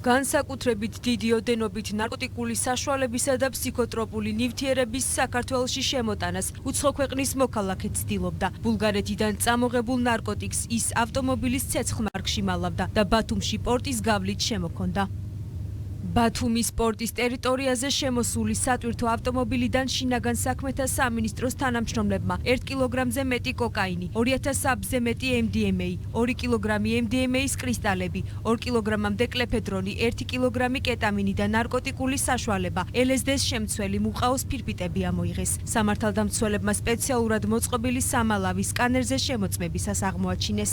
განსაკუთრებით დიდი ოდენობით ნარკოტიკული საშუალებისა და ფსიქოტროპული ნივთიერების საქართველოში შემოტანას უცხო ქვეყნის მოქალაქე ცდილობდა. ბულგარეთიდან წამოღებულ ნარკოტიკს ის ავტომობილის ცეცხლმარკში მალავდა და ბათუმში პორტის გავლით შემოქონდა. ბათუმის პორტის ტერიტორიაზე შემოსული სატვირთო ავტომობილიდან შინაგან საქმეთა სამინისტროს თანამშრომლებმა 1 კილოგრამზე მეტი კოკაინი, 2000 აბზე მეტი MDMA, 2 კილოგრამი MDMA-ის კრისტალები, 2 კილოგრამამდე კლეფედრონი, 1 კილოგრამი კეტამინი და ნარკოტიკული საშუალება, LSD-ს შემცველი მუყაოს ფირფიტები ამოიღეს. სამართალდამცველებმა სპეციალურად მოწყობილი სამალავი სკანერზე შემოწმებისას აღმოაჩინეს.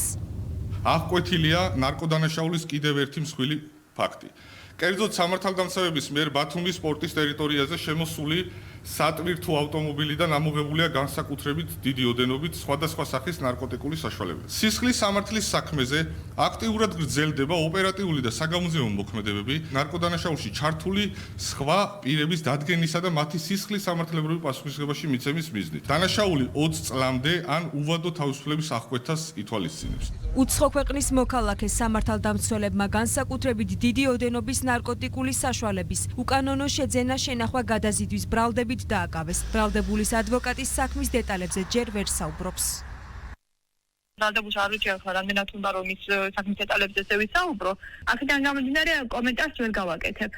აღკვეთილია ნარკოდანაშაულის კიდევ ერთი მსხვილი ფაქტი. კერძოდ სამართალდამცავების მიერ ბათუმის პორტის ტერიტორიაზე შემოსული სატვირთო ავტომობილიდან ამოღებულია განსაკუთრებით დიდი ოდენობით სხვადასხვა სახის ნარკოტიკული საშუალებები. სისხლის სამართლის საქმეზე აქტიურად გრძელდება ოპერატიული და საგამოძიებო მოქმედებები ნარკოდანაშაულში ჩართული სხვა პირების დადგენისა და მათი სისხლის სამართლებრივი პასუხისმგებაში მიცემის მიზნით. დანაშაული 20 წლამდე ან უვადო თავისუფლების აღკვეთას ითვალისწინებს. უცხო ქვეყნის მოქალაქე სამართალდამცველებმა განსაკუთრებით დიდი ოდენობის ნარკოტიკული საშუალების უკანონო შეძენა შენახვა გადაზიდვის ბრალდებით დააკავეს. ბრალდებულის ადვოკატის საქმის დეტალებზე ჯერ ვერ საუბრობს. ბრალდებულს არ უჩვენე ხო რამდენად უნდა რომ ის საქმის დეტალებზე ვისაუბრო. აქედან გამომდინარე კომენტარს ვერ გავაკეთებ.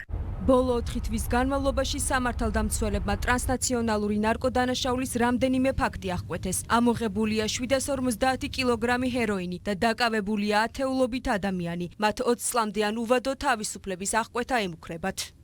ბოლო 4 თვის განმავლობაში სამართალდამცველებმა ტრანსნაციონალური ნარკოდანაშაულის რამდენიმე ფაქტი აღკვეთეს. ამოღებულია 750 კილოგრამი ჰეროინი და დაკავებულია ათეულობით ადამიანი. მათ 20 წლამდე ან უვადო თავისუფლების აღკვეთა ემუქრებათ.